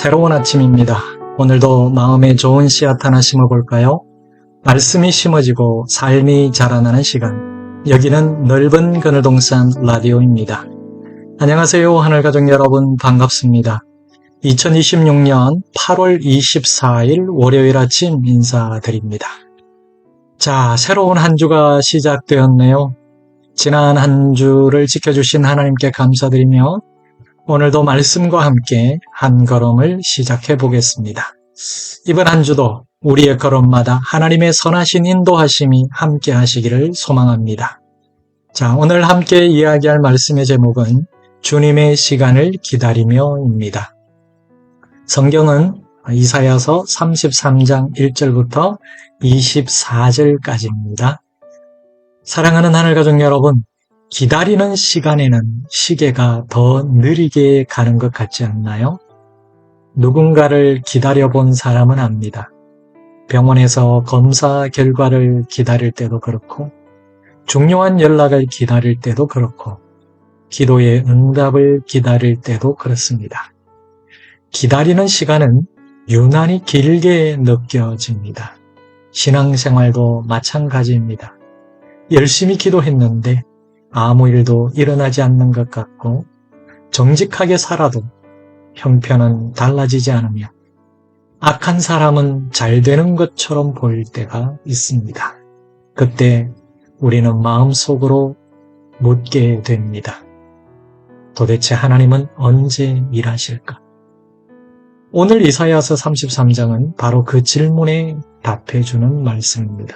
새로운 아침입니다. 오늘도 마음에 좋은 씨앗 하나 심어볼까요? 말씀이 심어지고 삶이 자라나는 시간. 여기는 넓은 그늘동산 라디오입니다. 안녕하세요. 하늘가족 여러분 반갑습니다. 2026년 8월 24일 월요일 아침 인사드립니다. 자, 새로운 한 주가 시작되었네요. 지난 한 주를 지켜주신 하나님께 감사드리며 오늘도 말씀과 함께 한 걸음을 시작해 보겠습니다. 이번 한 주도 우리의 걸음마다 하나님의 선하신 인도하심이 함께 하시기를 소망합니다. 자, 오늘 함께 이야기할 말씀의 제목은 주님의 시간을 기다리며입니다. 성경은 이사야서 33장 1절부터 24절까지입니다. 사랑하는 하늘가족 여러분, 기다리는 시간에는 시계가 더 느리게 가는 것 같지 않나요? 누군가를 기다려본 사람은 압니다. 병원에서 검사 결과를 기다릴 때도 그렇고, 중요한 연락을 기다릴 때도 그렇고, 기도의 응답을 기다릴 때도 그렇습니다. 기다리는 시간은 유난히 길게 느껴집니다. 신앙생활도 마찬가지입니다. 열심히 기도했는데 아무 일도 일어나지 않는 것 같고 정직하게 살아도 형편은 달라지지 않으며 악한 사람은 잘 되는 것처럼 보일 때가 있습니다. 그때 우리는 마음속으로 묻게 됩니다. 도대체 하나님은 언제 일하실까? 오늘 이사야서 33장은 바로 그 질문에 답해주는 말씀입니다.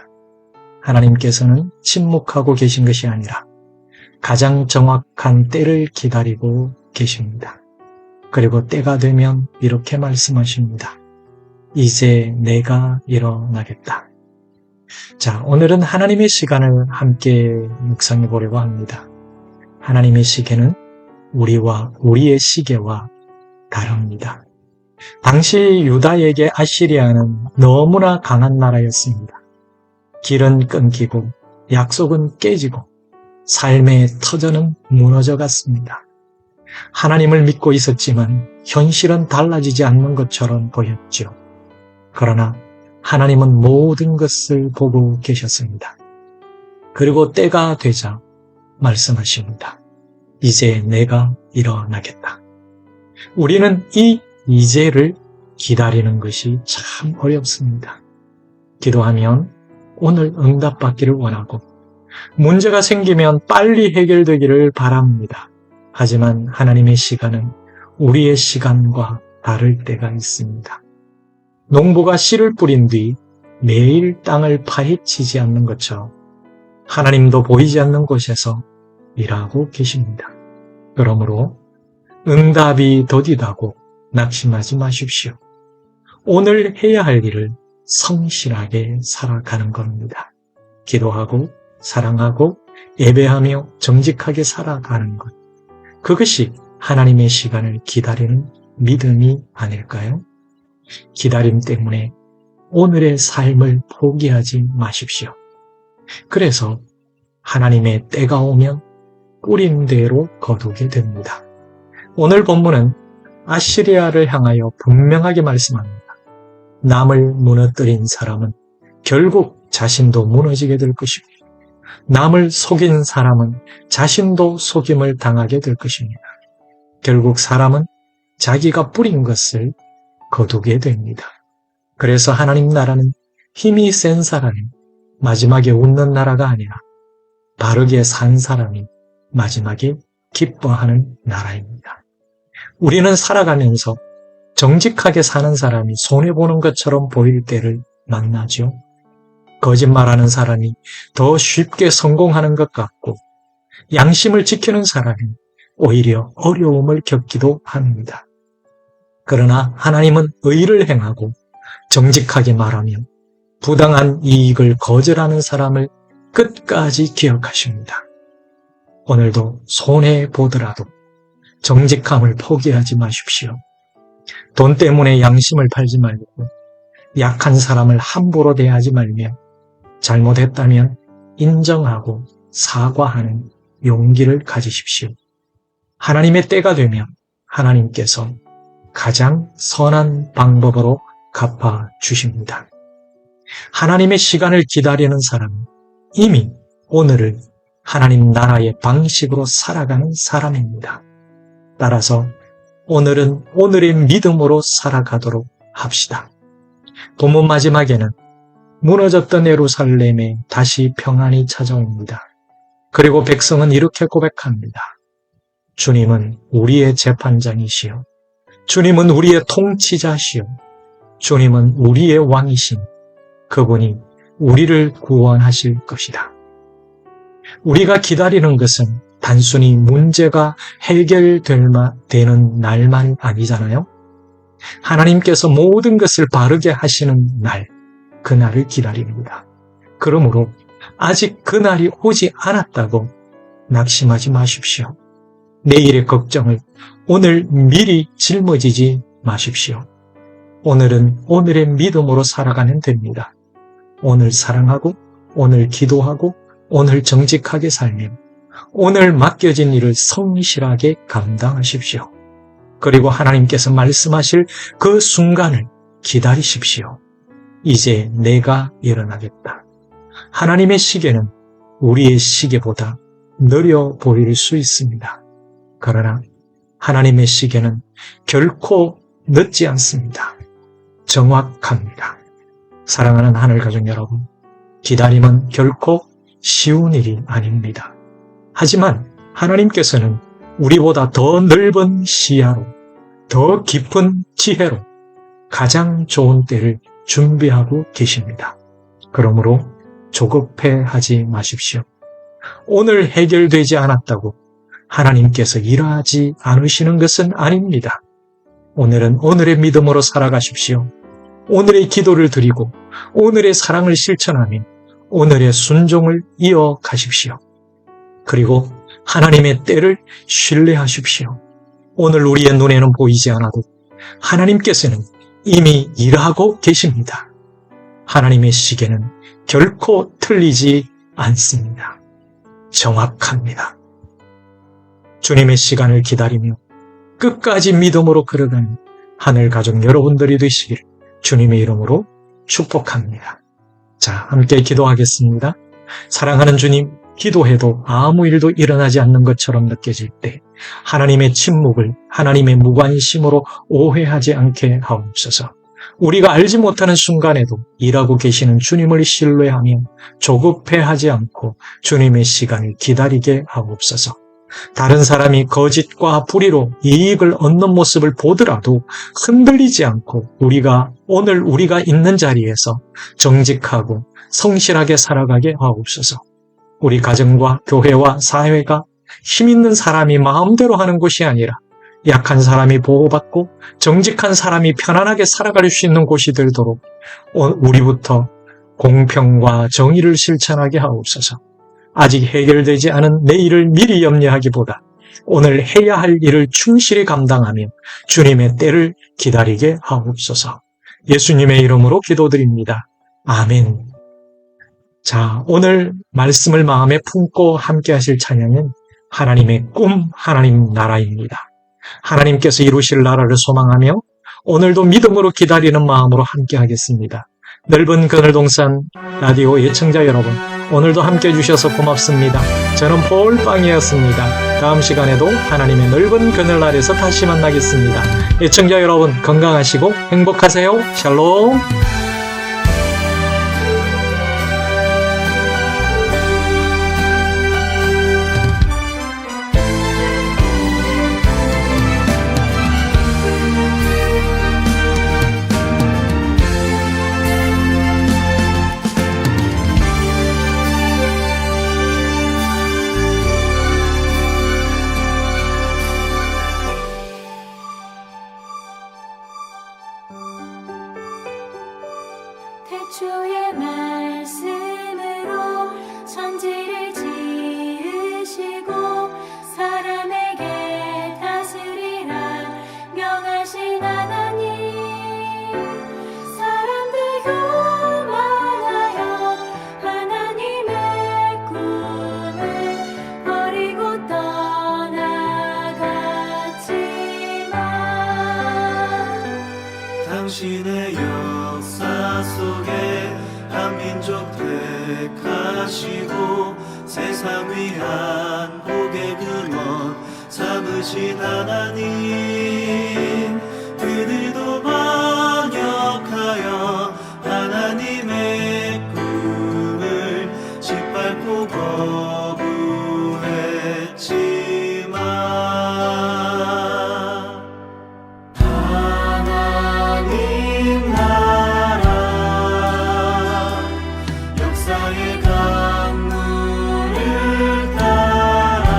하나님께서는 침묵하고 계신 것이 아니라 가장 정확한 때를 기다리고 계십니다. 그리고 때가 되면 이렇게 말씀하십니다. 이제 내가 일어나겠다. 자, 오늘은 하나님의 시간을 함께 묵상해 보려고 합니다. 하나님의 시계는 우리의 시계와 다릅니다. 당시 유다에게 아시리아는 너무나 강한 나라였습니다. 길은 끊기고 약속은 깨지고 삶의 터전은 무너져 갔습니다. 하나님을 믿고 있었지만 현실은 달라지지 않는 것처럼 보였죠. 그러나 하나님은 모든 것을 보고 계셨습니다. 그리고 때가 되자 말씀하십니다. 이제 내가 일어나겠다. 우리는 이 이제를 기다리는 것이 참 어렵습니다. 기도하면 오늘 응답받기를 원하고 문제가 생기면 빨리 해결되기를 바랍니다. 하지만 하나님의 시간은 우리의 시간과 다를 때가 있습니다. 농부가 씨를 뿌린 뒤 매일 땅을 파헤치지 않는 것처럼 하나님도 보이지 않는 곳에서 일하고 계십니다. 그러므로 응답이 더디다고 낙심하지 마십시오. 오늘 해야 할 일을 성실하게 살아가는 겁니다. 기도하고 사랑하고 예배하며 정직하게 살아가는 것. 그것이 하나님의 시간을 기다리는 믿음이 아닐까요? 기다림 때문에 오늘의 삶을 포기하지 마십시오. 그래서 하나님의 때가 오면 뿌린 대로 거두게 됩니다. 오늘 본문은 아시리아를 향하여 분명하게 말씀합니다. 남을 무너뜨린 사람은 결국 자신도 무너지게 될 것이고 남을 속인 사람은 자신도 속임을 당하게 될 것입니다. 결국 사람은 자기가 뿌린 것을 거두게 됩니다. 그래서 하나님 나라는 힘이 센 사람이 마지막에 웃는 나라가 아니라 바르게 산 사람이 마지막에 기뻐하는 나라입니다. 우리는 살아가면서 정직하게 사는 사람이 손해보는 것처럼 보일 때를 만나죠. 거짓말하는 사람이 더 쉽게 성공하는 것 같고 양심을 지키는 사람이 오히려 어려움을 겪기도 합니다. 그러나 하나님은 의를 행하고 정직하게 말하며 부당한 이익을 거절하는 사람을 끝까지 기억하십니다. 오늘도 손해보더라도 정직함을 포기하지 마십시오. 돈 때문에 양심을 팔지 말고 약한 사람을 함부로 대하지 말며 잘못했다면 인정하고 사과하는 용기를 가지십시오. 하나님의 때가 되면 하나님께서 가장 선한 방법으로 갚아주십니다. 하나님의 시간을 기다리는 사람은 이미 오늘을 하나님 나라의 방식으로 살아가는 사람입니다. 따라서 오늘은 오늘의 믿음으로 살아가도록 합시다. 본문 마지막에는 무너졌던 예루살렘에 다시 평안이 찾아옵니다. 그리고 백성은 이렇게 고백합니다. 주님은 우리의 재판장이시요. 주님은 우리의 통치자시요. 주님은 우리의 왕이신 그분이 우리를 구원하실 것이다. 우리가 기다리는 것은 단순히 문제가 해결되는 날만 아니잖아요. 하나님께서 모든 것을 바르게 하시는 날, 그날을 기다립니다. 그러므로 아직 그날이 오지 않았다고 낙심하지 마십시오. 내일의 걱정을 오늘 미리 짊어지지 마십시오. 오늘은 오늘의 믿음으로 살아가면 됩니다. 오늘 사랑하고, 오늘 기도하고, 오늘 정직하게 살며 오늘 맡겨진 일을 성실하게 감당하십시오. 그리고 하나님께서 말씀하실 그 순간을 기다리십시오. 이제 내가 일어나겠다. 하나님의 시계는 우리의 시계보다 느려 보일 수 있습니다. 그러나 하나님의 시계는 결코 늦지 않습니다. 정확합니다. 사랑하는 하늘가족 여러분, 기다림은 결코 쉬운 일이 아닙니다. 하지만 하나님께서는 우리보다 더 넓은 시야로, 더 깊은 지혜로 가장 좋은 때를 준비하고 계십니다. 그러므로 조급해하지 마십시오. 오늘 해결되지 않았다고 하나님께서 일하지 않으시는 것은 아닙니다. 오늘은 오늘의 믿음으로 살아가십시오. 오늘의 기도를 드리고 오늘의 사랑을 실천하며 오늘의 순종을 이어가십시오. 그리고 하나님의 때를 신뢰하십시오. 오늘 우리의 눈에는 보이지 않아도 하나님께서는 이미 일하고 계십니다. 하나님의 시계는 결코 틀리지 않습니다. 정확합니다. 주님의 시간을 기다리며 끝까지 믿음으로 걸어가는 하늘 가족 여러분들이 되시기를 주님의 이름으로 축복합니다. 자, 함께 기도하겠습니다. 사랑하는 주님, 기도해도 아무 일도 일어나지 않는 것처럼 느껴질 때 하나님의 침묵을 하나님의 무관심으로 오해하지 않게 하옵소서. 우리가 알지 못하는 순간에도 일하고 계시는 주님을 신뢰하며 조급해하지 않고 주님의 시간을 기다리게 하옵소서. 다른 사람이 거짓과 불의로 이익을 얻는 모습을 보더라도 흔들리지 않고 오늘 우리가 있는 자리에서 정직하고 성실하게 살아가게 하옵소서. 우리 가정과 교회와 사회가 힘 있는 사람이 마음대로 하는 곳이 아니라 약한 사람이 보호받고 정직한 사람이 편안하게 살아갈 수 있는 곳이 되도록 우리부터 공평과 정의를 실천하게 하옵소서. 아직 해결되지 않은 내일을 미리 염려하기보다 오늘 해야 할 일을 충실히 감당하며 주님의 때를 기다리게 하옵소서. 예수님의 이름으로 기도드립니다. 아멘. 자, 오늘 말씀을 마음에 품고 함께 하실 찬양은 하나님의 꿈, 하나님 나라입니다. 하나님께서 이루실 나라를 소망하며 오늘도 믿음으로 기다리는 마음으로 함께 하겠습니다. 넓은 그늘동산 라디오 예청자 여러분, 오늘도 함께 해주셔서 고맙습니다. 저는 폴빵이었습니다. 다음 시간에도 하나님의 넓은 그늘 아래서 다시 만나겠습니다. 예청자 여러분, 건강하시고 행복하세요. 샬롬. 당신의 역사 속에 한 민족 택하시고 세상 위한 복의 근원 삼으신 하나님, 그들도 반역하여 하나님의 꿈을 짓밟고 거부했지만 하나님 나라 역사의 강물을 따라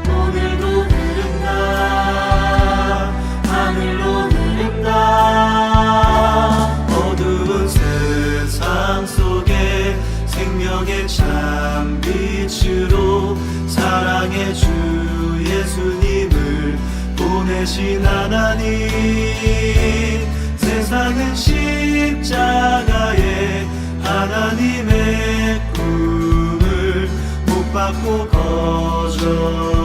오늘도 흐른다, 하늘로 흐른다. 어두운 세상 속에 생명의 참 빛으로 사랑의 주 예수님을 보내신 하나님, 세상은 십자가에 하나님의 꿈을 못 받고 거절